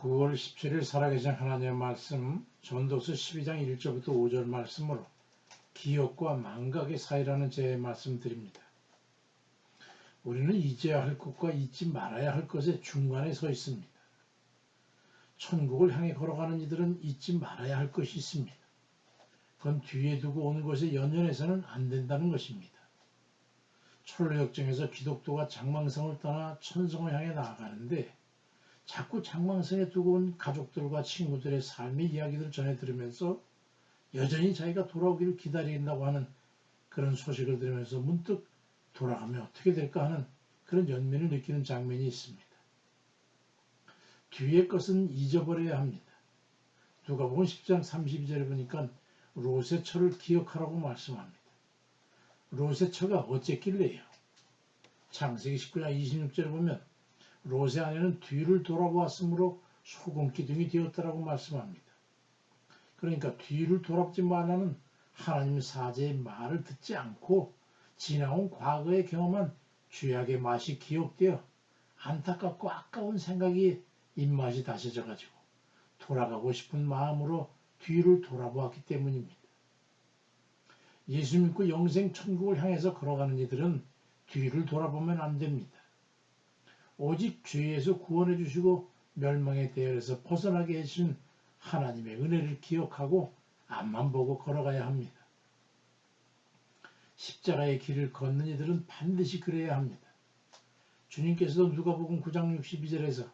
9월 17일 살아계신 하나님의 말씀 전도서 12장 1절부터 5절 말씀으로 기억과 망각의 사이라는 제 말씀드립니다. 우리는 잊어야 할 것과 잊지 말아야 할 것의 중간에 서 있습니다. 천국을 향해 걸어가는 이들은 잊지 말아야 할 것이 있습니다. 그건 뒤에 두고 오는 것에 연연해서는 안 된다는 것입니다. 철로역정에서 기독교가 장망성을 떠나 천성을 향해 나아가는데 자꾸 장망성에 두고 온 가족들과 친구들의 삶의 이야기들을 전해 들으면서 여전히 자기가 돌아오기를 기다린다고 하는 그런 소식을 들으면서 문득 돌아가면 어떻게 될까 하는 그런 연민을 느끼는 장면이 있습니다. 뒤의 것은 잊어버려야 합니다. 누가복음 10장 32절에 보니까 롯의 처를 기억하라고 말씀합니다. 롯의 처가 어쨌길래요? 창세기 19장 26절에 보면 롯의 아내는 뒤를 돌아보았으므로 소금기둥이 되었다라고 말씀합니다. 그러니까 뒤를 돌아보지 말라는 하나님 사제의 말을 듣지 않고 지나온 과거에 경험한 죄악의 맛이 기억되어 안타깝고 아까운 생각이 입맛이 다셔져가지고 돌아가고 싶은 마음으로 뒤를 돌아보았기 때문입니다. 예수 믿고 영생 천국을 향해서 걸어가는 이들은 뒤를 돌아보면 안 됩니다. 오직 죄에서 구원해 주시고 멸망의 대열에서 벗어나게 해주신 하나님의 은혜를 기억하고 앞만 보고 걸어가야 합니다. 십자가의 길을 걷는 이들은 반드시 그래야 합니다. 주님께서도 누가복음 9장 62절에서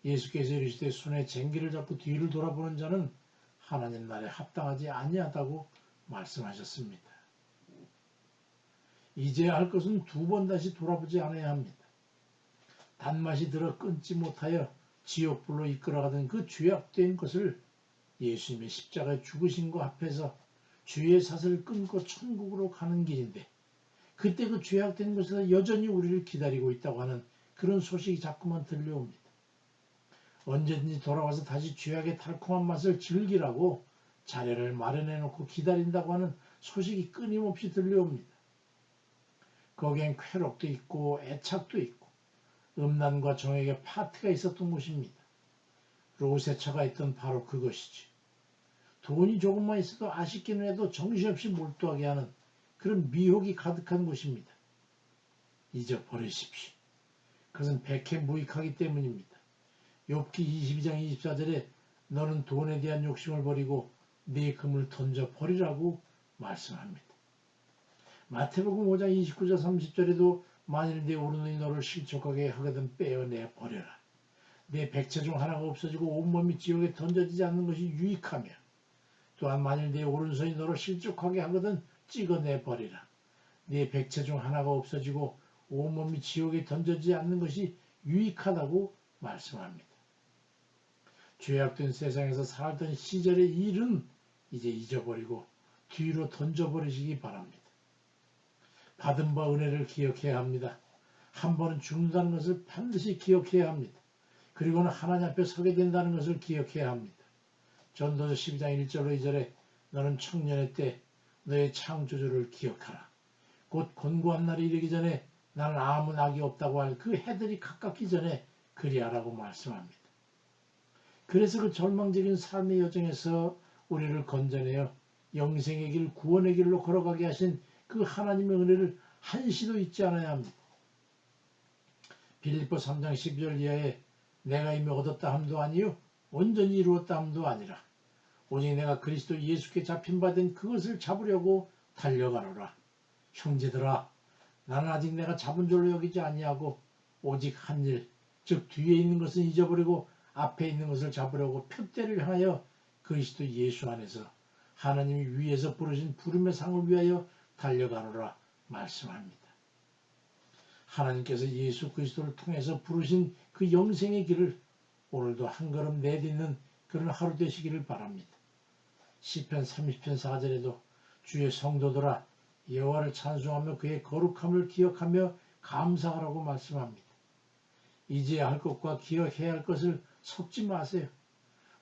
예수께서 이르시되 손에 쟁기를 잡고 뒤를 돌아보는 자는 하나님 나라에 합당하지 아니하다고 말씀하셨습니다. 잊어야 할 것은 두 번 다시 돌아보지 않아야 합니다. 단맛이 들어 끊지 못하여 지옥불로 이끌어가던 그 죄악된 것을 예수님의 십자가의 죽으심과 합해서 죄의 사슬을 끊고 천국으로 가는 길인데 그때 그 죄악된 것에서 여전히 우리를 기다리고 있다고 하는 그런 소식이 자꾸만 들려옵니다. 언제든지 돌아와서 다시 죄악의 달콤한 맛을 즐기라고 자리를 마련해 놓고 기다린다고 하는 소식이 끊임없이 들려옵니다. 거기엔 쾌락도 있고 애착도 있고 음란과 정욕의 파티가 있었던 곳입니다. 롯의 처가 있던 바로 그것이지. 돈이 조금만 있어도 아쉽기는 해도 정신없이 몰두하게 하는 그런 미혹이 가득한 곳입니다. 잊어버리십시오. 그것은 백해무익하기 때문입니다. 욥기 22장 24절에 너는 돈에 대한 욕심을 버리고 네 금을 던져버리라고 말씀합니다. 마태복음 5장 29절 30절에도 만일 내 오른손이 너를 실족하게 하거든 빼어내 버려라. 내 백체 중 하나가 없어지고 온몸이 지옥에 던져지지 않는 것이 유익하며 또한 만일 내 오른손이 너를 실족하게 하거든 찍어내 버리라. 내 백체 중 하나가 없어지고 온몸이 지옥에 던져지지 않는 것이 유익하다고 말씀합니다. 죄악된 세상에서 살던 시절의 일은 이제 잊어버리고 뒤로 던져버리시기 바랍니다. 받은 바 은혜를 기억해야 합니다. 한 번은 죽는다는 것을 반드시 기억해야 합니다. 그리고는 하나님 앞에 서게 된다는 것을 기억해야 합니다. 전도서 12장 1절로 2절에 너는 청년의 때 너의 창조주를 기억하라. 곧 곤고한 날이 이르기 전에 나는 아무 낙이 없다고 할 그 해들이 가깝기 전에 그리하라고 말씀합니다. 그래서 그 절망적인 삶의 여정에서 우리를 건져내어 영생의 길, 구원의 길로 걸어가게 하신 그 하나님의 은혜를 한시도 잊지 않아야 합니다. 빌립보 3장 12절 이하에 내가 이미 얻었다 함도 아니요 온전히 이루었다 함도 아니라 오직 내가 그리스도 예수께 잡힌 바 된 그것을 잡으려고 달려가노라. 형제들아 나는 아직 내가 잡은 줄로 여기지 아니하고 오직 한 일, 즉 뒤에 있는 것은 잊어버리고 앞에 있는 것을 잡으려고 표대를 향하여 그리스도 예수 안에서 하나님이 위에서 부르신 부름의 상을 위하여 달려가노라 말씀합니다. 하나님께서 예수 그리스도를 통해서 부르신 그 영생의 길을 오늘도 한 걸음 내딛는 그런 하루 되시기를 바랍니다. 시편 30편 4절에도 주의 성도들아 여호와를 찬송하며 그의 거룩함을 기억하며 감사하라고 말씀합니다. 잊어야 할 것과 기억해야 할 것을 섞지 마세요.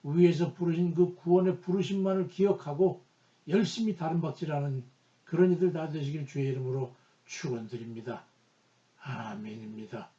위에서 부르신 그 구원의 부르심만을 기억하고 열심히 다름박질하는 그런 이들 다 되시길 주의 이름으로 축원드립니다. 아멘입니다.